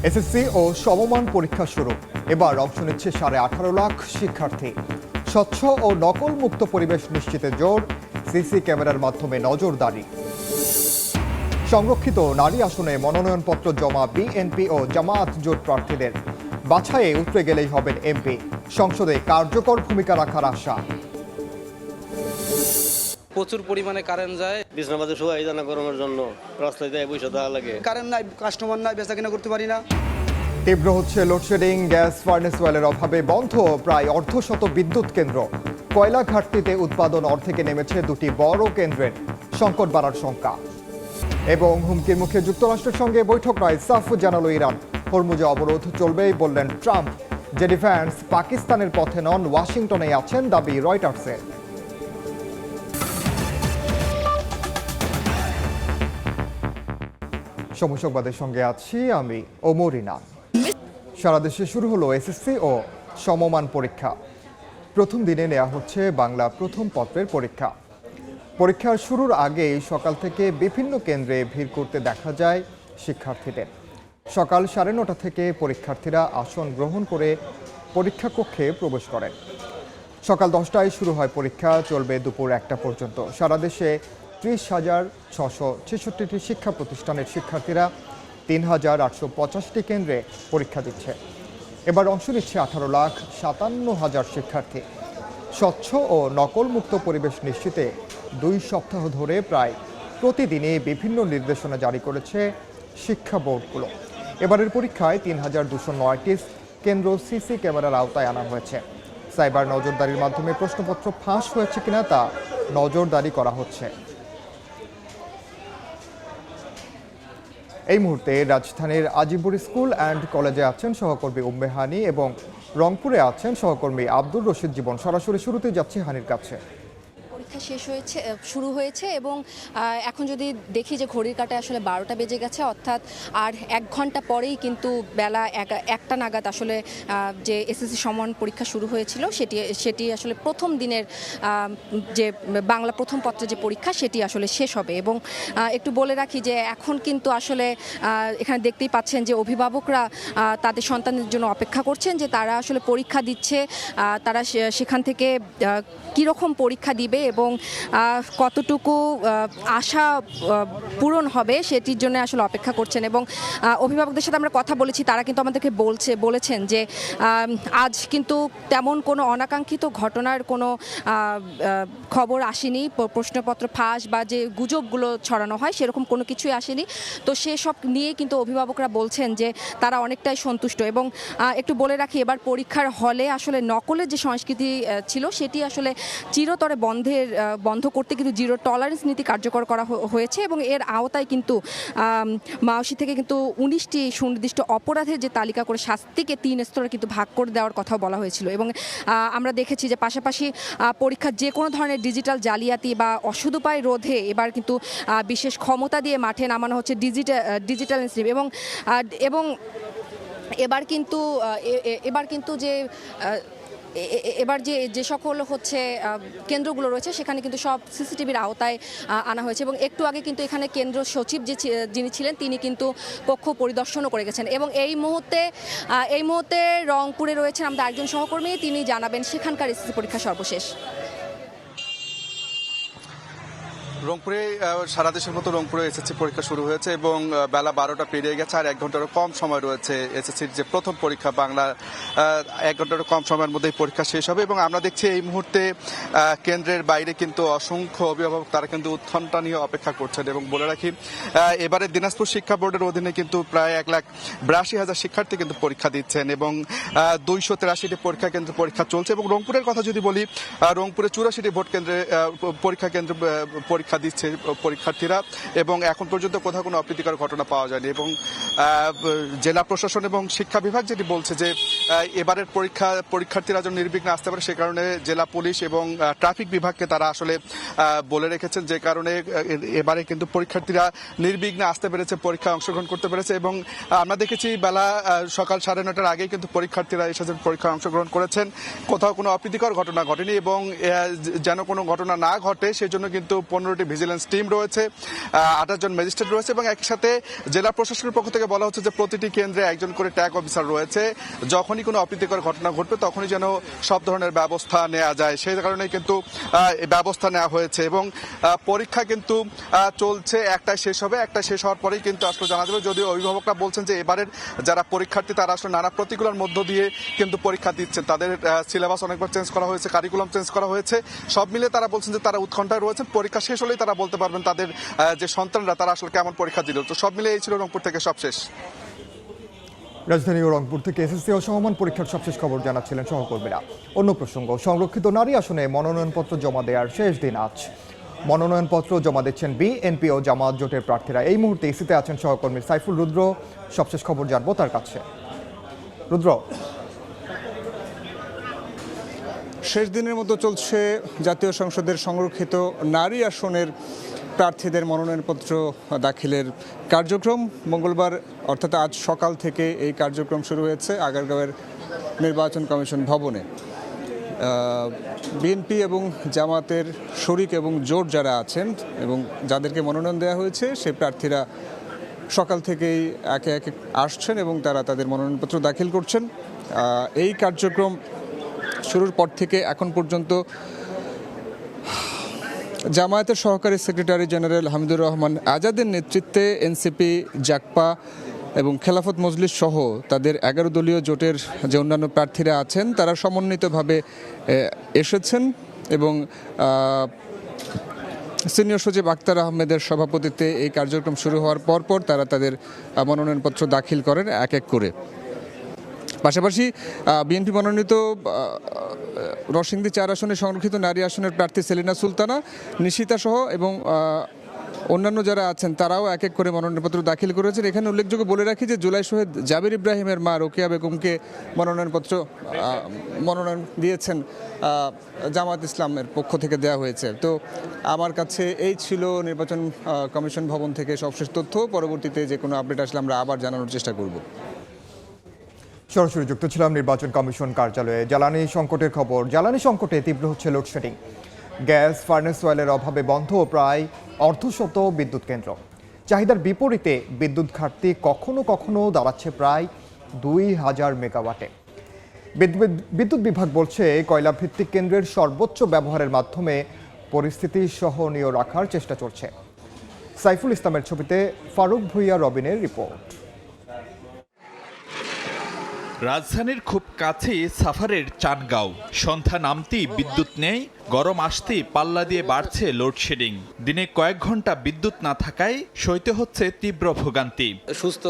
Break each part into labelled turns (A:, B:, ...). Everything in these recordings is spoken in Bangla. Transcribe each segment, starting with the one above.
A: এসএসসি ও সমমান পরীক্ষা শুরু। এবার অংশ নিচ্ছে 18.5 লাখ শিক্ষার্থী। স্বচ্ছ ও নকল মুক্ত পরিবেশ নিশ্চিতে জোর, সিসি ক্যামেরার মাধ্যমে নজরদারি। সংরক্ষিত নারী আসনে মনোনয়নপত্র জমা বিএনপি ও জামায়াত জোট প্রার্থীদের। বাছাইয়ে উতরে গেলেই হবেন এমপি। সংসদে কার্যকর ভূমিকা রাখার আশা।
B: প্রচুর পরিমাণে কারেন্ট যায়।
C: বিছনাবাদে সবাই জানা গরমের জন্য রাস্তায় যায় বসে থাকা লাগে।
D: কারেন্ট নাই, কাস্টমার নাই, বেচা কিনা করতে পারি না।
A: তীব্র হচ্ছে লোডশেডিং। গ্যাস ফার্নেস ওয়েলের অভাবে বন্ধ প্রায় অর্ধশত বিদ্যুৎ কেন্দ্র। কয়লা ঘাটতিতে উৎপাদন অর্ধেকে নেমেছে দুটি বড় কেন্দ্রের। সংকট বাড়ার শঙ্কা। এবং হুমকির মুখে যুক্তরাষ্ট্রের সঙ্গে বৈঠক নয়, সাফ জানালো ইরান। হরমুজে অবরোধ চলবেই বললেন ট্রাম্প। যে ডিফেন্স পাকিস্তানের পথে নন, ওয়াশিংটনে আছেন দাবি রয়টার্সের। সময় সংবাদের সঙ্গে আছি আমি ওমর ইনাম। সারা দেশে শুরু হলো এসএসসি ও সমমান পরীক্ষা। প্রথম দিনে নেওয়া হচ্ছে বাংলা প্রথম পত্রের পরীক্ষা। পরীক্ষার শুরুর আগেই সকাল থেকে বিভিন্ন কেন্দ্রে ভিড় করতে দেখা যায় শিক্ষার্থীদের। সকাল 9:30 থেকে পরীক্ষার্থীরা আসন গ্রহণ করে পরীক্ষা কক্ষে প্রবেশ করেন। সকাল 10টায় শুরু হয় পরীক্ষা, চলবে দুপুর 1টা পর্যন্ত। সারা দেশে 30,666টি শিক্ষা প্রতিষ্ঠানের শিক্ষার্থীরা 3,885টি কেন্দ্রে পরীক্ষা দিচ্ছে। এবার অংশ নিচ্ছে 18,57,000 শিক্ষার্থী। স্বচ্ছ ও নকল মুক্ত পরিবেশ নিশ্চিতে 2 সপ্তাহ ধরে প্রায় প্রতিদিনই বিভিন্ন নির্দেশনা জারি করেছে শিক্ষা বোর্ডগুলো। এবারের পরীক্ষায় 3,209টি কেন্দ্র সিসি ক্যামেরার আওতায় আনা হয়েছে। সাইবার নজরদারির মাধ্যমে প্রশ্নপত্র ফাঁস হয়েছে কিনা তা নজরদারি করা হচ্ছে। এই মুহূর্তে রাজধানীর আজিমপুর স্কুল অ্যান্ড কলেজে আছেন সহকর্মী উম্মে হানি এবং রংপুরে আছেন সহকর্মী আব্দুর রশিদ জীবন। সরাসরি শুরুতেই যাচ্ছি হানির কাছে।
E: পরীক্ষা শুরু হয়েছে এবং এখন যদি দেখি যে ঘড়ির কাঁটায় আসলে 12টা বেজে গেছে, অর্থাৎ আর 1 ঘন্টা পরেই কিন্তু বেলা 1টা নাগাদ আসলে যে এসএসসি সমান পরীক্ষা শুরু হয়েছিল সেটি আসলে প্রথম দিনের যে বাংলা প্রথম পত্রের যে পরীক্ষা সেটি আসলে শেষ হবে। এবং একটু বলে রাখি যে এখন কিন্তু আসলে এখানে দেখতেই পাচ্ছেন যে অভিভাবকরা তাদের সন্তানদের জন্য অপেক্ষা করছেন যে তারা আসলে পরীক্ষা দিচ্ছে, তারা সেখান থেকে কীরকম পরীক্ষা দিবে এবং কতটুকু আশা পূরণ হবে সেটির জন্য আসলে অপেক্ষা করছেন। এবং অভিভাবকদের সাথে আমরা কথা বলেছি, তারা কিন্তু আমাদেরকে বলেছেন যে আজ কিন্তু তেমন কোনো অনাকাঙ্ক্ষিত ঘটনার কোনো খবর আসেনি। প্রশ্নপত্র ফাঁস বা যে গুজবগুলো ছড়ানো হয় সেরকম কোনো কিছুই আসেনি। তো সেসব নিয়ে কিন্তু অভিভাবকরা বলছেন যে তারা অনেকটাই সন্তুষ্ট। এবং একটু বলে রাখি, এবার পরীক্ষার হলে আসলে নকলের যে সংস্কৃতি ছিল সেটি আসলে চিরতরে বন্ধ করতে কিন্তু জিরো টলারেন্স নীতি কার্যকর করা হয়েছে। এবং এর আওতায় কিন্তু মাওসি থেকে কিন্তু 19টি সুনির্দিষ্ট অপরাধের যে তালিকা করে শাস্তিকে 3 স্তরে কিন্তু ভাগ করে দেওয়ার কথাও বলা হয়েছিল। এবং আমরা দেখেছি যে পাশাপাশি পরীক্ষার যে কোনো ধরনের ডিজিটাল জালিয়াতি বা অসদুপায় রোধে এবার কিন্তু বিশেষ ক্ষমতা দিয়ে মাঠে নামানো হচ্ছে ডিজিটাল ইনস্টিটিউট। এবং এবার কিন্তু যে সকল হচ্ছে কেন্দ্রগুলো রয়েছে সেখানে কিন্তু সব সিসিটিভির আওতায় আনা হয়েছে। এবং একটু আগে কিন্তু এখানে কেন্দ্র সচিব যিনি ছিলেন তিনি কিন্তু কক্ষ পরিদর্শনও করে গেছেন। এবং এই মুহূর্তে রংপুরে রয়েছেন আমাদের একজন সহকর্মী, তিনি জানাবেন সেখানকার এসএসসি পরীক্ষা সর্বশেষ।
F: রংপুরে সারা দেশের মতো রংপুরে এসএসসি পরীক্ষা শুরু হয়েছে এবং বেলা 12টা পেরিয়ে গেছে। আর 1 ঘন্টারও কম সময় রয়েছে এসএসসির যে প্রথম পরীক্ষা বাংলা। 1 ঘন্টারও কম সময়ের মধ্যেই পরীক্ষা শেষ হবে। এবং আমরা দেখছি এই মুহূর্তে কেন্দ্রের বাইরে কিন্তু অসংখ্য অভিভাবক তারা কিন্তু উৎকণ্ঠা নিয়ে অপেক্ষা করছেন। এবং বলে রাখি, এবারে দিনাজপুর শিক্ষা বোর্ডের অধীনে কিন্তু প্রায় 1,82,000 শিক্ষার্থী কিন্তু পরীক্ষা দিচ্ছেন এবং 283টি পরীক্ষা চলছে। এবং রংপুরের কথা যদি বলি, রংপুরে 84টি ভোট কেন্দ্রে পরীক্ষা দিচ্ছে পরীক্ষার্থীরা এবং এখন পর্যন্ত কোথাও কোনো অপ্রীতিকর ঘটনা পাওয়া যায়নি। এবং জেলা প্রশাসন এবং শিক্ষা বিভাগ যেটি বলছে যে এবারের পরীক্ষার্থীরা যেন নির্বিঘ্নে আসতে পারে, সে কারণে জেলা পুলিশ এবং ট্রাফিক বিভাগকে তারা আসলে বলে রেখেছেন, যে কারণে এবারে কিন্তু পরীক্ষার্থীরা নির্বিঘ্নে আসতে পেরেছে, পরীক্ষায় অংশগ্রহণ করতে পেরেছে। এবং আমরা দেখেছি সকাল 9:30টার আগেই কিন্তু পরীক্ষার্থীরা এসেছেন, পরীক্ষায় অংশগ্রহণ করেছেন। কোথাও কোনো অপ্রীতিকর ঘটনা ঘটেনি এবং যেন কোনো ঘটনা না ঘটে সেজন্য কিন্তু 15টি 15টি ভিজিলেন্স টিম রয়েছে, 28 জন ম্যাজিস্ট্রেট রয়েছে এবং একই সাথে জেলা প্রশাসনের পক্ষ থেকে বলা হচ্ছে যে প্রতিটি কেন্দ্রে একজন করে ট্যাগ অফিসার রয়েছে। যখনই কোনো অপ্রীতিকর ঘটনা ঘটবে তখনই যেন সব ধরনের ব্যবস্থা নেওয়া যায়, সেই কারণে কিন্তু ব্যবস্থা নেওয়া হয়েছে এবং পরীক্ষা কিন্তু চলছে, একটাই শেষ হবে, একটা শেষ হওয়ার পরেই কিন্তু আসলে জানা যাবে। যদিও অভিভাবকরা বলছেন যে এবারের যারা পরীক্ষার্থী তারা আসলে নানা প্রতিকূলের মধ্য দিয়ে কিন্তু পরীক্ষা দিচ্ছেন, তাদের সিলেবাস অনেকবার চেঞ্জ করা হয়েছে, কারিকুলাম চেঞ্জ করা হয়েছে, সব মিলে তারা বলছেন যে তারা উৎকণ্ঠায় রয়েছেন। পরীক্ষা শেষ হলেই তারা বলতে পারবেন তাদের যে সন্তানরা তারা আসলে কেমন পরীক্ষা দিল। তো সব মিলে এই ছিল রংপুর থেকে সবশেষ।
A: রাজধানী ও রংপুর থেকে এসএসসি ও সমমান পরীক্ষার সবশেষ খবর জানাচ্ছিলেন সহকর্মীরা। অন্য প্রসঙ্গ, সংরক্ষিত নারী আসনে মনোনয়নপত্র জমা দেওয়ার শেষ দিন আজ। মনোনয়নপত্র জমা দিচ্ছেন বিএনপি ও জামায়াত জোটের প্রার্থীরা। এই মুহূর্তে ইসিতে আছেন সহকর্মী সাইফুল রুদ্র, সবশেষ খবর জানবো তার কাছে। রুদ্র,
G: শেষ দিনের মতো চলছে জাতীয় সংসদের সংরক্ষিত নারী আসনের প্রার্থীদের মনোনয়নপত্র দাখিলের কার্যক্রম। মঙ্গলবার অর্থাৎ আজ সকাল থেকে এই কার্যক্রম শুরু হয়েছে আগারগাঁওয়ের নির্বাচন কমিশন ভবনে। বিএনপি এবং জামাতের শরিক এবং জোট যারা আছেন এবং যাদেরকে মনোনয়ন দেওয়া হয়েছে সেই প্রার্থীরা সকাল থেকেই একে একে আসছেন এবং তারা তাদের মনোনয়নপত্র দাখিল করছেন। এই কার্যক্রম শুরুর পর থেকে এখন পর্যন্ত জামায়াতের সহকারী সেক্রেটারি জেনারেল হামিদুর রহমান আজাদের নেতৃত্বে এনসিপি, জাকপা এবং খেলাফত মজলিস সহ তাদের 11 দলীয় জোটের যে অন্যান্য প্রার্থীরা আছেন তারা সমন্বিতভাবে এসেছেন এবং সিনিয়র সচিব আক্তার আহমেদের সভাপতিত্বে এই কার্যক্রম শুরু হওয়ার পরপর তারা তাদের মনোনয়নপত্র দাখিল করেন এক এক করে। পাশাপাশি বিএনপি মনোনীত নরসিংদী 4 আসনে সংরক্ষিত নারী আসনের প্রার্থী সেলিনা সুলতানা, নিশিতা সহ এবং অন্যান্য যারা আছেন তারাও এক এক করে মনোনয়নপত্র দাখিল করেছেন। এখানে উল্লেখযোগ্য বলে রাখি যে জুলাই শহীদ জাবির ইব্রাহিমের মা রোকেয়া বেগমকে মনোনয়ন দিয়েছেন জামায়াত ইসলামের পক্ষ থেকে দেওয়া হয়েছে। তো আমার কাছে এই ছিল নির্বাচন কমিশন ভবন থেকে সবশেষ তথ্য। পরবর্তীতে যে কোনো আপডেট আসলে আমরা আবার জানানোর চেষ্টা করব।
A: সরাসরি যুক্ত ছিলাম নির্বাচন কমিশন কার্যালয়ে। জ্বালানি সংকটের খবর। জ্বালানি সংকটে তীব্র হচ্ছে লোডশেডিং। গ্যাস, ফার্নেস অয়েলের অভাবে বন্ধ প্রায় অর্ধশত বিদ্যুৎ কেন্দ্র। চাহিদার বিপরীতে বিদ্যুৎ ঘাটতি কখনো কখনো দাঁড়াচ্ছে প্রায় 2000 মেগাওয়াটে। বিদ্যুৎ বিভাগ বলছে কয়লা ভিত্তিক কেন্দ্রের সর্বোচ্চ ব্যবহারের মাধ্যমে পরিস্থিতি সহনীয় রাখার চেষ্টা চলছে। সাইফুল ইসলামের ছবিতে ফারুক ভুইয়া রবিনের রিপোর্ট।
H: রাজধানীর খুব কাছেই সাফারের চানগাঁও। সন্ধ্যা নামতেই বিদ্যুৎ নেই, গরম আসতেই পাল্লা দিয়ে বাড়ছে লোডশেডিং। দিনে কয়েক ঘন্টা বিদ্যুৎ না থাকায় সইতে হচ্ছে তীব্র ভোগান্তি।
B: সুস্থ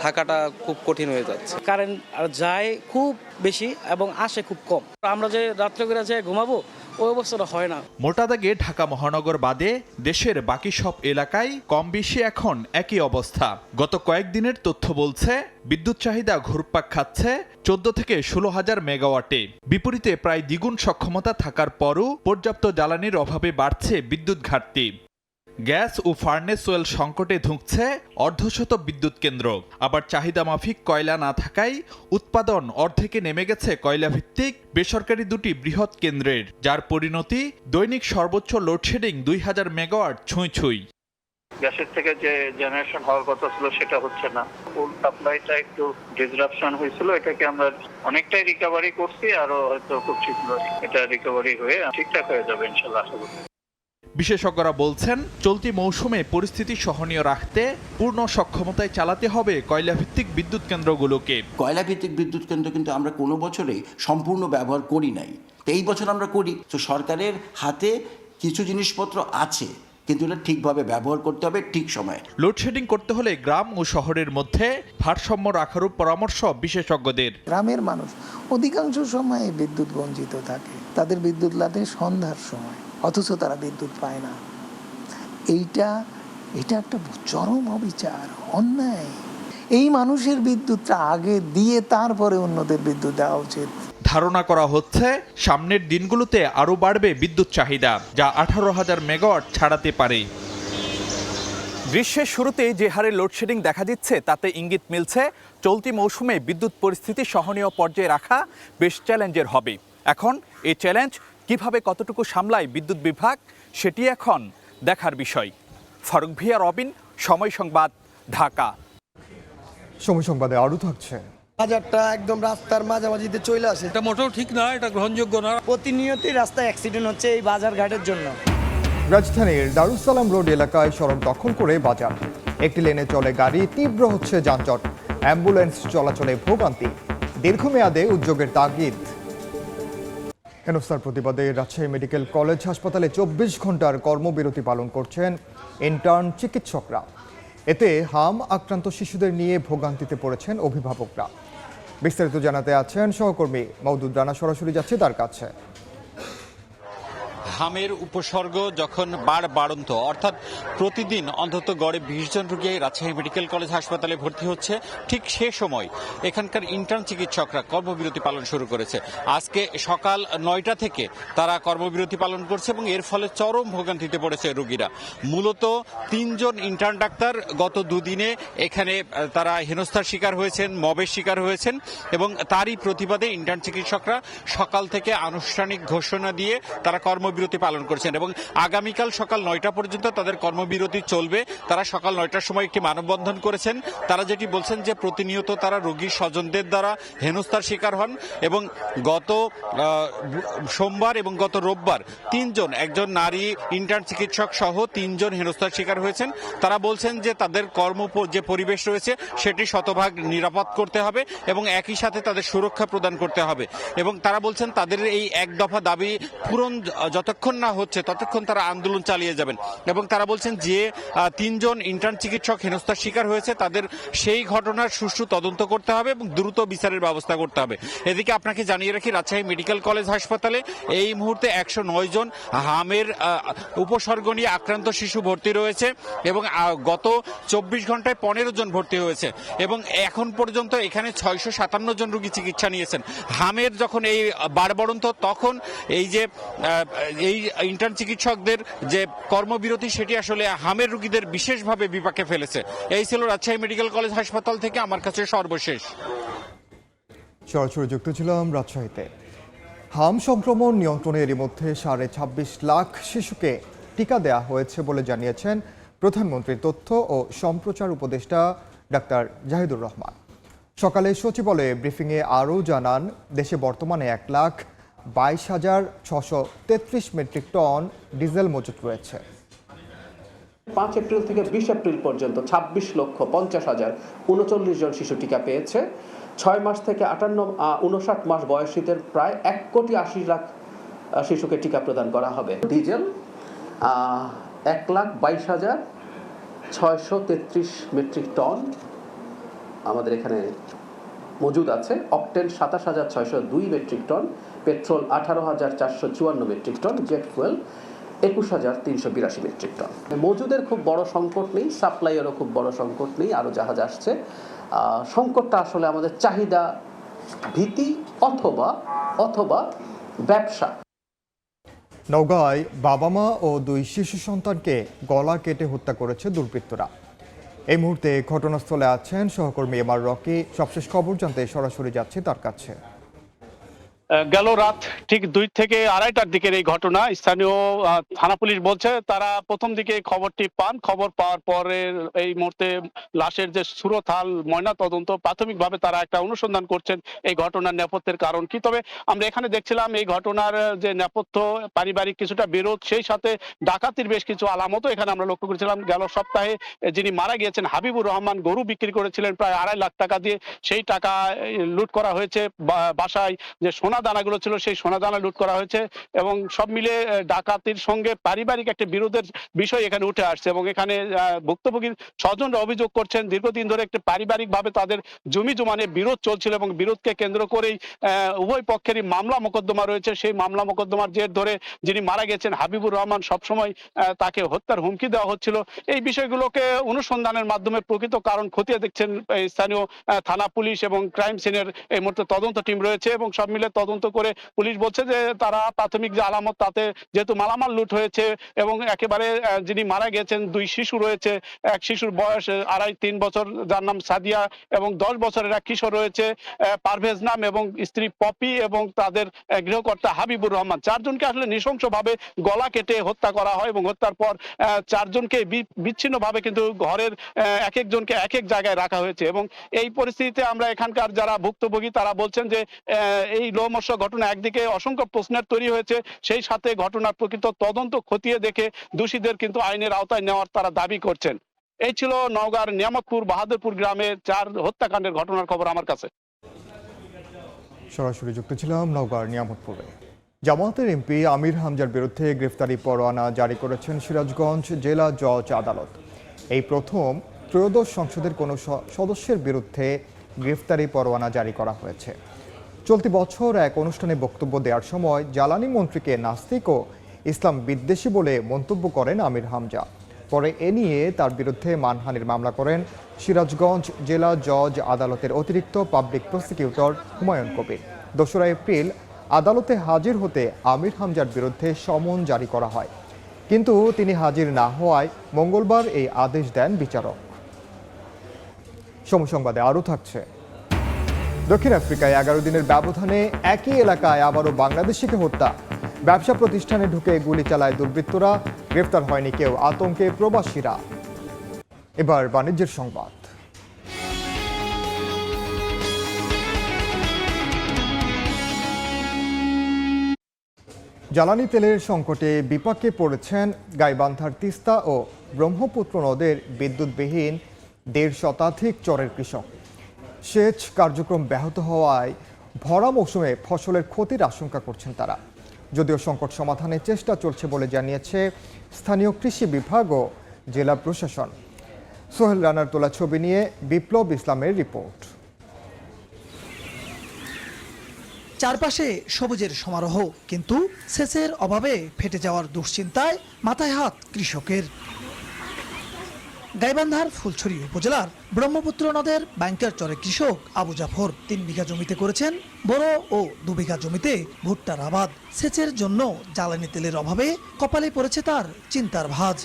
B: থাকাটা খুব কঠিন হয়ে যাচ্ছে।
I: কারেন্ট যায় খুব বেশি এবং আসে খুব কম। আমরা যে রাত্রে করে যে ঘুমাবো ওই অবস্থাটা হয় না।
H: মোটা দাগে ঢাকা মহানগর বাদে দেশের বাকি সব এলাকায় কম বেশি এখন একই অবস্থা। গত কয়েকদিনের তথ্য বলছে বিদ্যুৎ চাহিদা ঘুরপাক খাচ্ছে 14 থেকে 16,000 মেগাওয়াটে। বিপরীতে প্রায় দ্বিগুণ সক্ষমতা থাকার পরও পর্যাপ্ত জ্বালানির অভাবে বাড়ছে বিদ্যুৎ ঘাটতি। গ্যাস ও ফার্নেস অয়েল সংকটে ধুঁকছে অর্ধশত বিদ্যুৎ কেন্দ্র। আবার চাহিদা মাফিক কয়লা না থাকায় উৎপাদন অর্ধেকে নেমে গেছে কয়লা ভিত্তিক বেসরকারি দুটি বৃহৎ কেন্দ্রের, যার পরিণতি দৈনিক সর্বোচ্চ লোডশেডিং 2000 মেগাওয়াট ছুঁই।
J: গ্যাসের থেকে যে জেনারেশন হওয়ার কথা ছিল সেটা হচ্ছে না। ফুল সাপ্লাইটা একটু ডিসরাপশন হয়েছিল, এটাকে আমরা অনেকটাই রিকভারি করছি, আরো হয়তো খুব শীঘ্রই এটা রিকভারি হয়ে ঠিকঠাক হয়ে যাবে ইনশাআল্লাহ। আশা করি।
H: বিশেষজ্ঞরা বলছেন চলতি মৌসুমে পরিস্থিতি সহনীয় রাখতে পূর্ণ সক্ষমতায় চালাতে হবে কয়লাভিত্তিক বিদ্যুৎ কেন্দ্রগুলোকে।
K: কয়লাভিত্তিক বিদ্যুৎ কেন্দ্র কিন্তু আমরা কোনো বছরেই সম্পূর্ণ ব্যবহার করি নাই, তো এই বছর আমরা করি। তো সরকারের হাতে কিছু জিনিসপত্র আছে, কিন্তু এটা ঠিকভাবে ব্যবহার করতে হবে ঠিক সময়ে।
H: লোডশেডিং করতে হলে গ্রাম ও শহরের মধ্যে ভারসাম্য রাখারও পরামর্শ বিশেষজ্ঞদের।
L: গ্রামের মানুষ অধিকাংশ সময় বিদ্যুৎ বঞ্চিত থাকে, তাদের বিদ্যুৎ লাগে সন্ধ্যার সময়, অথচ তারা বিদ্যুৎ পায় না। এটা একটা চরম অবিচার, অন্যায়। এই মানুষের বিদ্যুৎটা আগে দিয়ে তারপরে অন্যদের বিদ্যুৎ দেওয়া উচিত।
H: ধারণা করা হচ্ছে সামনের দিনগুলোতে আরও বাড়বে বিদ্যুৎ চাহিদা, যা 18,000 মেগাওয়াট ছাড়াতে পারে। গ্রীষ্মের শুরুতে যে হারে লোডশেডিং দেখা দিচ্ছে তাতে ইঙ্গিত মিলছে চলতি মৌসুমে বিদ্যুৎ পরিস্থিতি সহনীয় পর্যায়ে রাখা বেশ চ্যালেঞ্জের হবে। এখন এই চ্যালেঞ্জ কিভাবে কতটুকু সামলায় বিদ্যুৎ বিভাগ, সেটি এখন দেখার বিষয়। ফারুক ভিয়া, রবিন, সময় সংবাদ, ঢাকা।
A: সময় সংবাদে আরও থাকছে।
D: বাজারটা একদম রাস্তার মাঝামাঝিতে চলে আসে,
I: এটা মোটেও ঠিক না, এটা গ্রহণযোগ্য না।
D: প্রতিনিয়তই রাস্তায় অ্যাক্সিডেন্ট হচ্ছে এই বাজার ঘাটের জন্য।
A: রাজধানীর দারুসালাম রোড এলাকায় সড়ক দখল করে বাজার, একটি লেনে চলে গাড়ি, তীব্র হচ্ছে যানজট, অ্যাম্বুলেন্স চলাচলে ভোগান্তি, দীর্ঘমেয়াদে উদ্যোগের তাগিদ। হেনস্থার প্রতিবাদে রাজশাহী মেডিকেল কলেজ হাসপাতালে 24 ঘন্টার কর্মবিরতি পালন করছেন ইন্টার্ন চিকিৎসকরা। এতে হাম আক্রান্ত শিশুদের নিয়ে ভোগান্তিতে পড়েছেন অভিভাবকরা। বিস্তারিত জানাতে আছেন সহকর্মী মওদুদ রানা, সরাসরি যাচ্ছে তার কাছে।
M: হামের উপসর্গ যখন বাড়ন্ত, অর্থাৎ প্রতিদিন অন্তত গড়ে 20 জন রোগী রাজশাহী মেডিকেল কলেজ হাসপাতালে ভর্তি হচ্ছে, ঠিক সে সময় এখানকার ইন্টার্ন চিকিৎসকরা কর্মবিরতি পালন শুরু করেছে। আজকে সকাল 9টা থেকে তারা কর্মবিরতি পালন করছে এবং এর ফলে চরম ভোগান্তিতে পড়েছে রোগীরা। মূলত 3 জন ইন্টার্ন ডাক্তার গত দুদিনে এখানে তারা হেনস্থার শিকার হয়েছেন, মবের শিকার হয়েছেন এবং তারই প্রতিবাদে ইন্টার্ন চিকিৎসকরা সকাল থেকে আনুষ্ঠানিক ঘোষণা দিয়ে তারা কর্মবিরতি পালন করছেন এবং আগামীকাল সকাল 9টা পর্যন্ত তাদের কর্মবিরতি চলবে। তারা সকাল 9টার সময় একটি মানববন্ধন করেছেন। তারা যেটি বলছেন যে প্রতিনিয়ত তারা রোগীর স্বজনদের দ্বারা হেনস্থার শিকার হন এবং গত সোমবার এবং গত রোববার 3 জন, একজন নারী ইন্টার্ন চিকিৎসক সহ 3 জন হেনস্থার শিকার হয়েছেন। তারা বলছেন যে তাদের কর্ম যে পরিবেশ রয়েছে সেটি শতভাগ নিরাপদ করতে হবে এবং একই সাথে তাদের সুরক্ষা প্রদান করতে হবে এবং তারা বলছেন তাদের এই এক দফা দাবি পূরণ যতক্ষণ না হচ্ছে ততক্ষণ তারা আন্দোলন চালিয়ে যাবেন এবং তারা বলছেন যে 3 জন ইন্টার্ন চিকিৎসক হেনস্থার শিকার হয়েছে তাদের সেই ঘটনার সুষ্ঠু তদন্ত করতে হবে এবং দ্রুত বিচারের ব্যবস্থা করতে হবে। এদিকে আপনাকে জানিয়ে রাখি, রাজশাহী মেডিকেল কলেজ হাসপাতালে এই মুহূর্তে 109 জন হামের উপসর্গ নিয়ে আক্রান্ত শিশু ভর্তি রয়েছে এবং গত 24 ঘন্টায় 15 জন ভর্তি হয়েছে এবং এখন পর্যন্ত এখানে 657 জন রোগী চিকিৎসা নিয়েছেন। হামের যখন এই বাড়ন্ত তখন এই ইন্টার্ন চিকিৎসকদের যে কর্মবিরতি সেটি আসলে হামের রোগীদের বিশেষভাবে বিপাকে ফেলেছে। এই ছিল রাজশাহী মেডিকেল কলেজ হাসপাতাল থেকে আমার কাছে সর্বশেষ।
A: সরাসরি যুক্ত ছিলাম রাজশাহীতে। হাম সংক্রমণ নিয়ন্ত্রণে এরই মধ্যে 26.5 লাখ শিশুকে টিকা দেওয়া হয়েছে বলে জানিয়েছেন প্রধানমন্ত্রীর তথ্য ও সম্প্রচার উপদেষ্টা ডাক্তার জাহিদুর রহমান। সকালে সচিবালয়ে ব্রিফিংয়ে আরও জানান, দেশে বর্তমানে 1,22,633 মেট্রিক টন ডিজেল মজুত রয়েছে।
N: 5 এপ্রিল থেকে 20 এপ্রিল পর্যন্ত 26,50,39 জন শিশু টিকা পেয়েছে। 6 মাস থেকে 59 মাস বয়সীদের প্রায় 1,80,00,000 শিশুকে টিকা প্রদান করা হবে। ডিজেল 1,22,633 মেট্রিক টন আমাদের এখানে মজুদ আছে। Octane 27,602 metric ton, petrol 18,454 metric ton, jet fuel 21,382 metric ton. মজুদের খুব বড় সংকট নেই, সাপ্লাইয়েরও খুব বড় সংকট নেই, আরও জাহাজ আসছে। সংকটটা আসলে আমাদের চাহিদা ভীতি অথবা ব্যবসা।
A: নওগাঁয় বাবা মা ও 2 শিশু সন্তানকে গলা কেটে হত্যা করেছে দুর্বৃত্তরা। এই মুহূর্তে ঘটনাস্থলে আছেন সহকর্মী এমআর রকি। সবশেষ খবর জানতে সরাসরি যাচ্ছি তার কাছে।
O: গেল রাত ঠিক 2 থেকে 2:30টার দিকের এই ঘটনা। স্থানীয় থানা পুলিশ বলছে তারা প্রথম দিকে খবরটি পান। খবর পাওয়ার পরে এই মুহূর্তে লাশের যে সুরতহাল ময়না তদন্ত, প্রাথমিকভাবে তারা একটা অনুসন্ধান করছেন এই ঘটনার নেপথ্যের কারণ কি। তবে আমরা এখানে দেখছিলাম এই ঘটনার যে নেপথ্য, পারিবারিক কিছুটা বিরোধ, সেই সাথে ডাকাতির বেশ কিছু আলামতও এখানে আমরা লক্ষ্য করেছিলাম। গেল সপ্তাহে যিনি মারা গিয়েছেন হাবিবুর রহমান গরু বিক্রি করেছিলেন প্রায় 2.5 লাখ টাকা দিয়ে, সেই টাকা লুট করা হয়েছে। বাসায় যে সোনা দানাগুলো ছিল সেই সোনা দানা লুট করা হয়েছে এবং সব মিলে ডাকাতির সঙ্গে পারিবারিক একটা বিরোধের বিষয় এখানে উঠে আসছে এবং এখানে ভুক্তভোগীর স্বজনরা অভিযোগ করছেন দীর্ঘদিন ধরে একটি পারিবারিক ভাবে তাদের জমি জমানে বিরোধ চলছিল এবং বিরোধকে কেন্দ্র করেই উভয় পক্ষেরই মামলা মোকদ্দমা রয়েছে। সেই মামলা মোকদ্দমার জের ধরে যিনি মারা গেছেন হাবিবুর রহমান সবসময় তাকে হত্যার হুমকি দেওয়া হচ্ছিল। এই বিষয়গুলোকে অনুসন্ধানের মাধ্যমে প্রকৃত কারণ খতিয়ে দেখছেন স্থানীয় থানা পুলিশ এবং ক্রাইম সিনের এই মুহূর্তে তদন্ত টিম রয়েছে এবং সব মিলে তদন্ত করে পুলিশ বলছে যে তারা প্রাথমিক যে আলামত তাতে যেহেতু মালামাল লুট হয়েছে এবং একেবারে যিনি মারা গেছেন 2 শিশু রয়েছে, এক শিশুর বয়স 2.5-3 বছর যার নাম সাদিয়া এবং 10 বছরের এক কিশোর রয়েছে পারভেজ নাম এবং স্ত্রী পপি এবং তাদের গৃহকর্তা হাবিবুর রহমান। 4 জনকে আসলে নৃশংসভাবে গলা কেটে হত্যা করা হয় এবং হত্যার পর 4 জনকে বিচ্ছিন্নভাবে কিন্তু ঘরের এক একজনকে এক এক জায়গায় রাখা হয়েছে এবং এই পরিস্থিতিতে আমরা এখানকার যারা ভুক্তভোগী তারা বলছেন যে এই লোমহর্ষক ঘটনা একদিকে অসংখ্য প্রশ্নের তৈরি হয়েছে, সেই সাথে ঘটনার প্রকৃত তদন্ত খতিয়ে দেখে দোষীদের কিন্তু আইনের আওতায় নেওয়ার তারা দাবি করছেন। এই ছিল নওগাঁর নিয়ামতপুর বাহাদুরপুর গ্রামে 4 হত্যাকাণ্ডের ঘটনার খবর আমার কাছে।
A: সরাসরি যুক্ত ছিলাম নওগাঁর নিয়ামতপুরে। জামায়াতের এমপি আমির হামজার বিরুদ্ধে গ্রেফতারি পরোয়ানা জারি করেছেন সিরাজগঞ্জ জেলা জজ আদালত। এই প্রথম ত্রয়োদশ সংসদের কোনো সদস্যের বিরুদ্ধে গ্রেফতারি পরোয়ানা জারি করা হয়েছে। চলতি বছর এক অনুষ্ঠানে বক্তব্য দেওয়ার সময় জ্বালানি মন্ত্রীকে নাস্তিক ও ইসলাম বিদ্বেষী বলে মন্তব্য করেন আমির হামজা। পরে এ নিয়ে তার বিরুদ্ধে মানহানির মামলা করেন সিরাজগঞ্জ জেলা জজ আদালতের অতিরিক্ত public prosecutor Humayun Kabir. 2রা April আদালতে হাজির হতে আমির হামজার বিরুদ্ধে সমন জারি করা হয়, কিন্তু তিনি হাজির না হওয়ায় মঙ্গলবার এই আদেশ দেন বিচারক। সময় সংবাদে আরও থাকছে। দক্ষিণ আফ্রিকায় 11 দিনের ব্যবধানে একই এলাকায় আবারও বাংলাদেশিকে হত্যা। ব্যবসা প্রতিষ্ঠানে ঢুকে গুলি চালায় দুর্বৃত্তরা, গ্রেফতার হয়নি কেউ, আতঙ্কে প্রবাসীরা। এবার বাণিজ্যের সংবাদ। জ্বালানি তেলের সংকটে বিপাকে পড়েছেন গাইবান্ধার তিস্তা ও ব্রহ্মপুত্র নদের বিদ্যুৎবিহীন 1.5 শতাধিক চরের কৃষক। সেচ কার্যক্রম ব্যাহত হওয়ায় ভরা মৌসুমে ফসলের ক্ষতির আশঙ্কা করছেন তারা। যদিও সংকট সমাধানের চেষ্টা চলছে বলে জানিয়েছে স্থানীয় কৃষি বিভাগ ও জেলা প্রশাসন। সোহেল রানার তোলা ছবি নিয়ে বিপ্লব ইসলামের রিপোর্ট।
P: চারপাশে সবুজের সমারোহ, কিন্তু সেচের অভাবে ফেটে যাওয়ার দুশ্চিন্তায় মাথায় হাত কৃষকের। গাইবান্ধার ফুলছড়ি উপজেলার ব্রহ্মপুত্র নদের ব্যাংকের চরে কৃষক আবু জাফর 3 বিঘা জমিতে করেছেন বোরো ও 2 বিঘা জমিতে ভুট্টার আবাদ। সেচের জন্য জ্বালানি তেলের অভাবে কপালে পড়েছে তার চিন্তার ভাঁজ।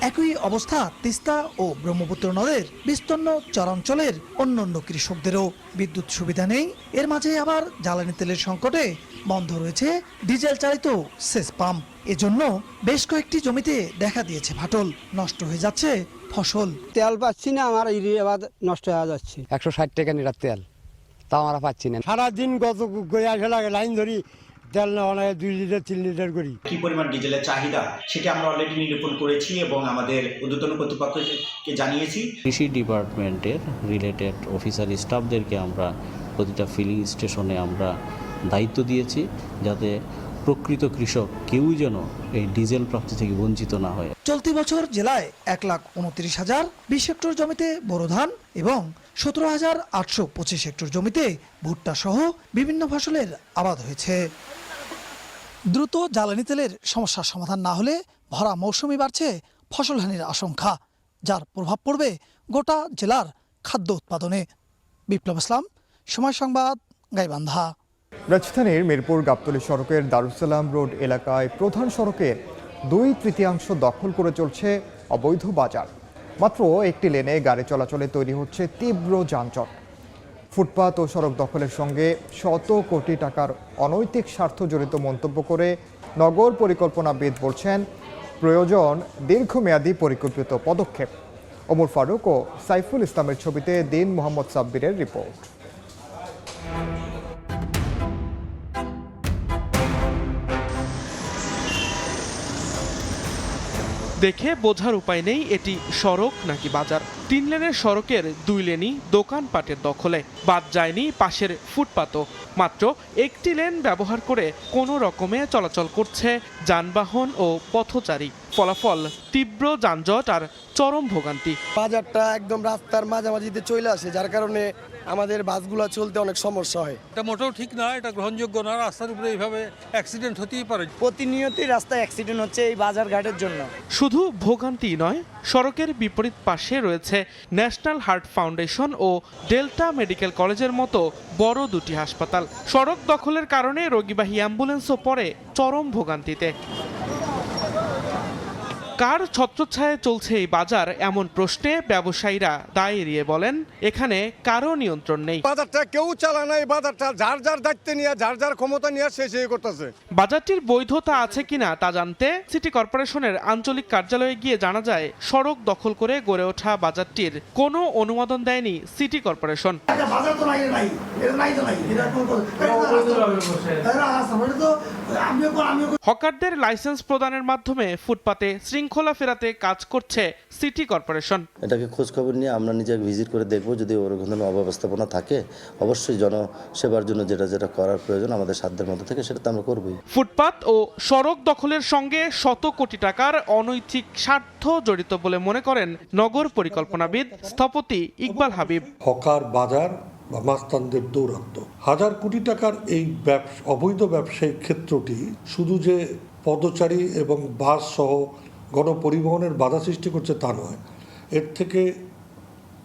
P: একই অবস্থা তিস্তা ও ব্রহ্মপুত্র নদের বিস্তীর্ণ চরাঞ্চলের অন্যান্য কৃষকদেরও। বিদ্যুৎ সুবিধা নেই, এর মাঝে আবার জ্বালানি তেলের সংকটে বন্ধ রয়েছে ডিজেল চালিত সেচ পাম্প। এজন্য বেশ কয়েকটি জমিতে দেখা দিয়েছে ফাটল, নষ্ট হয়ে যাচ্ছে ফসল।
Q: তেল পাচ্ছি না, আমার আবাদ নষ্ট হয়ে যাচ্ছে।
R: 160 টাকা লিটার তেল, তাও আমরা পাচ্ছি না।
Q: সারাদিন গত আসে লাগে লাইন ধরি, তেল নেওয়া লাগে 2 লিটার 3 লিটার করি।
S: কি পরিমাণ ডিজেলের চাহিদা সেটা আমরা অলরেডি নিরূপণ করেছি এবং আমাদের ঊর্ধ্বতন কর্তৃপক্ষকে জানিয়েছি।
T: কৃষি ডিপার্টমেন্টের রিলেটেড অফিসার স্টাফদেরকে আমরা প্রতিটা ফিলিং স্টেশনে আমরা দায়িত্ব দিয়েছি, যাতে প্রকৃত কৃষক কেউ যেন এই ডিজেল প্রাপ্তি থেকে বঞ্চিত না হয়।
P: চলতি বছর জেলায় 1,29,000 20 হেক্টর জমিতে বোরো ধান এবং 17,825 হেক্টর জমিতে ভুট্টা সহ বিভিন্ন ফসলের আবাদ হয়েছে। দ্রুত জ্বালানি তেলের সমস্যার সমাধান না হলে ভরা মৌসুমে বাড়ছে ফসলহানির আশঙ্কা, যার প্রভাব পড়বে গোটা জেলার খাদ্য উৎপাদনে। বিপ্লব ইসলাম, সময় সংবাদ, গাইবান্ধা।
A: রাজধানীর মিরপুর গাবতলী সড়কের দারুসালাম রোড এলাকায় প্রধান সড়কের 2/3 দখল করে চলছে অবৈধ বাজার। মাত্র একটি লেনে গাড়ি চলাচলে তৈরি হচ্ছে তীব্র যানজট। ফুটপাত ও সড়ক দখলের সঙ্গে শত কোটি টাকার অনৈতিক স্বার্থ জড়িত মন্তব্য করে নগর পরিকল্পনাবিদ বলছেন প্রয়োজন দীর্ঘমেয়াদী পরিকল্পিত পদক্ষেপ। ওমর ফারুক ও সাইফুল ইসলামের ছবিতে দিন মোহাম্মদ সাব্বিরের রিপোর্ট।
U: দেখে বোঝার উপায় নেই এটি সড়ক নাকি বাজার। 3 লেনের সড়কের 2 লেনই দোকানপাটের দখলে, বাদ যায়নি পাশের ফুটপাতও। মাত্র একটি লেন ব্যবহার করে কোনো রকমে চলাচল করছে যানবাহন ও পথচারী। ফলাফল তীব্র যানজট আর চরম ভোগান্তি।
D: বাজারটা একদম রাস্তার মাঝামাঝিতে চলে আসে, যার কারণে আমাদের বাসগুলো চলতে অনেক সমস্যা হয়।
Q: এটা মোটেও ঠিক না, এটা গ্রহণযোগ্য না। রাস্তার উপরে এইভাবে অ্যাক্সিডেন্ট হতেই পারে।
D: প্রতিনিয়তই রাস্তায় অ্যাক্সিডেন্ট হচ্ছে এই বাজার ঘাটের জন্য।
U: শুধু ভোগান্তি নয়, সড়কের বিপরীত পাশে রয়েছে ন্যাশনাল হার্ট ফাউন্ডেশন ও ডেল্টা মেডিকেল কলেজের মতো বড় দুটি হাসপাতাল। সড়ক দখলের কারণে রোগীবাহী অ্যাম্বুলেন্সও পড়ে চরম ভোগান্তিতে। কার ছত্রছায়ায় চলছে এই বাজার, এমন প্রশ্নে ব্যবসায়ীরা দায় এড়িয়ে বলেন, এখানে কারো নিয়ন্ত্রণ নেই।
Q: বাজারটা কেউ চালায় না, এই বাজারটা যার যার দায়িত্ব নিয়ে, যার যার ক্ষমতা নিয়ে সে করতেছে।
U: বাজারটির বৈধতা আছে কিনা তা জানতে সিটি কর্পোরেশনের আঞ্চলিক কার্যালয়ে গিয়ে জানা যায়, সড়ক দখল করে গড়ে ওঠা বাজারটির কোনো অনুমোদন দেয়নি সিটি কর্পোরেশন। হকারদের লাইসেন্স প্রদানের মাধ্যমে ফুটপাতে শৃঙ্খলা ফেরাতে কাজ করছে সিটি কর্পোরেশন।
C: এটাকে খোঁজ খবর নিয়ে আমরা নিজে ভিজিট করে দেখব, যদি ওরকম ধরনের অব্যবস্থাপনা থাকে অবশ্যই জনসেবার জন্য যেটা করার প্রয়োজন আমাদের সাধ্যের মধ্যে থেকে সেটা তো আমরা করবই।
U: ফুটপাত ও সড়ক দখলের সঙ্গে শত কোটি টাকার অনৈতিক স্বার্থ জড়িত বলে মনে করেন নগর পরিকল্পনাবিদ স্থপতি ইকবাল হাবিব।
V: হকার বাজার বা মাস্তানদের দৌরাত্ম্য, হাজার কোটি টাকার এই অবৈধ ব্যবসায়িক ক্ষেত্রটি শুধু যে পদচারী এবং বাস সহ গণপরিবহনের বাধা সৃষ্টি করছে তা নয়, এর থেকে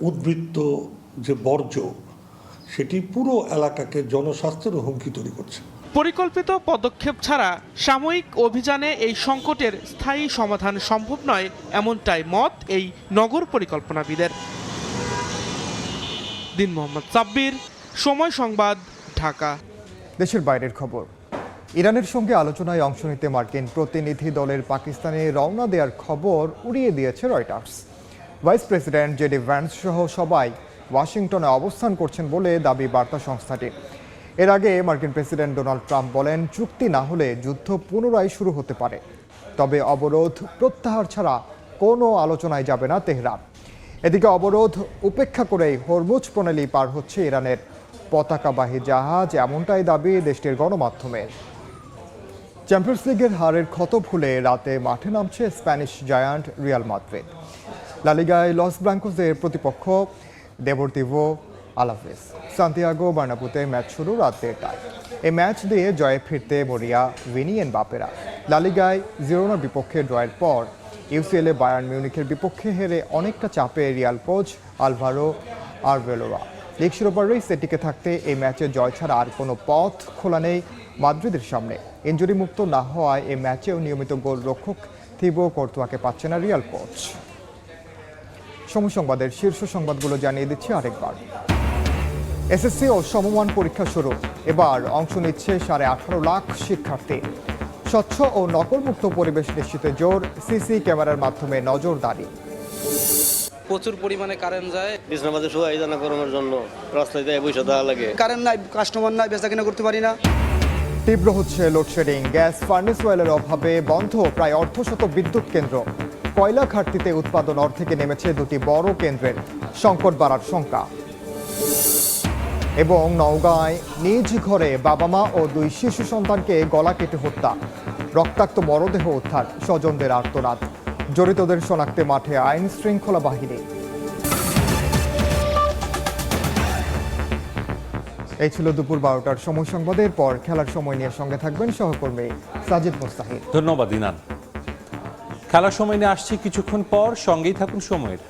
V: উদ্বৃত্ত যে বর্জ্য সেটি পুরো এলাকাকে জনস্বাস্থ্যের হুমকি তৈরি করছে।
U: পরিকল্পিত পদক্ষেপ ছাড়া সাময়িক অভিযানে এই সংকটের স্থায়ী সমাধান সম্ভব নয়, এমনটাই মত এই নগর পরিকল্পনাবিদের। দিন মোহাম্মদ সাব্বির, সময় সংবাদ, ঢাকা।
A: দেশের বাইরের খবর। ইরানের সঙ্গে আলোচনায় অংশ নিতে মার্কিন প্রতিনিধি দলের পাকিস্তানে রওনা দেওয়ার খবর উড়িয়ে দিয়েছে Reuters. Vice president JD Vance সহ সবাই ওয়াশিংটনে অবস্থান করছেন বলে দাবি বার্তা সংস্থাটি। এর আগে মার্কিন প্রেসিডেন্ট ডোনাল্ড ট্রাম্প বলেন, চুক্তি না হলে যুদ্ধ পুনরায় শুরু হতে পারে, তবে অবরোধ প্রত্যাহার ছাড়া কোনো আলোচনায় যাবে না তেহরান। এদিকে অবরোধ উপেক্ষা করেই হরমুজ প্রণালী পার হচ্ছে ইরানের পতাকাবাহী জাহাজ, এমনটাই দাবি দেশটির গণমাধ্যমের। চ্যাম্পিয়ন্স লিগের হারের ক্ষত ভুলে রাতে মাঠে নামছে স্প্যানিশ জায়ান্ট রিয়াল মাদ্রিদ। লা লিগায় লস ব্লাঙ্কোসের প্রতিপক্ষ দেপোর্তিভো আলাভেস। সান্তিয়াগো বার্নাব্যুতে ম্যাচ শুরু রাত 1টায়। এই ম্যাচ দিয়ে জয়ে ফিরতে মরিয়া ভিনি এমবাপেরা। লা লিগায় জিরোনার বিপক্ষে ড্রয়ের পর ইউসিএলে বায়ার্ন মিউনিখের বিপক্ষে হেরে অনেকটা চাপে Real coach Alvaro Arbeloa. League শিরোপার রেসে টিকে থাকতে এই ম্যাচে জয় ছাড়া আর কোনো পথ খোলা নেই মাদ্রিদের সামনে। ইনজুরি মুক্ত না হওয়ায় এই ম্যাচেও নিয়মিত গোল রক্ষক থিবো কর্তোয়াকে পাচ্ছে না রিয়াল কোচ। সময় সংবাদের শীর্ষ সংবাদগুলো জানিয়ে দিচ্ছি আরেকবার। এসএসসি ও সমমান পরীক্ষা শুরু। এবার অংশ নিচ্ছে 18.5 লাখ শিক্ষার্থী। স্বচ্ছ ও নকলমুক্ত পরিবেশ নিশ্চিতে জোর, সিসি ক্যামেরার মাধ্যমে নজরদারি।
B: প্রচুর পরিমাণে কারেন্ট যায়,
W: আমাদের সুবিধা করানোর জন্য রাস্তায় বসে দেওয়া লাগে।
D: কারেন্ট নাই, কাস্টমার নাই, বেচা কিনা করতে পারি না।
A: তীব্র হচ্ছে লোডশেডিং। গ্যাস ফার্নেস অয়েলের অভাবে বন্ধ প্রায় অর্ধশত বিদ্যুৎ কেন্দ্র। কয়লা ঘাটতিতে উৎপাদন অর্ধেকে নেমেছে দুটি বড় কেন্দ্রের, সংকট বাড়ার শঙ্কা। এবং নওগাঁয় নিজ ঘরে বাবা মা ও 2 শিশু সন্তানকে গলা কেটে হত্যা, রক্তাক্ত মরদেহ উদ্ধার, স্বজনদের আর্তনাদ। জড়িতদের শনাক্তে মাঠে আইন শৃঙ্খলা বাহিনী। এই ছিল দুপুর 12টার সময় সংবাদের পর খেলার সময় নিয়ে সঙ্গে থাকবেন সহকর্মী সাজিদ মুস্তাহিদ।
X: ধন্যবাদ ইনান। খেলার সময় নিয়ে আসছি কিছুক্ষণ পর, সঙ্গেই থাকুন সময়ের।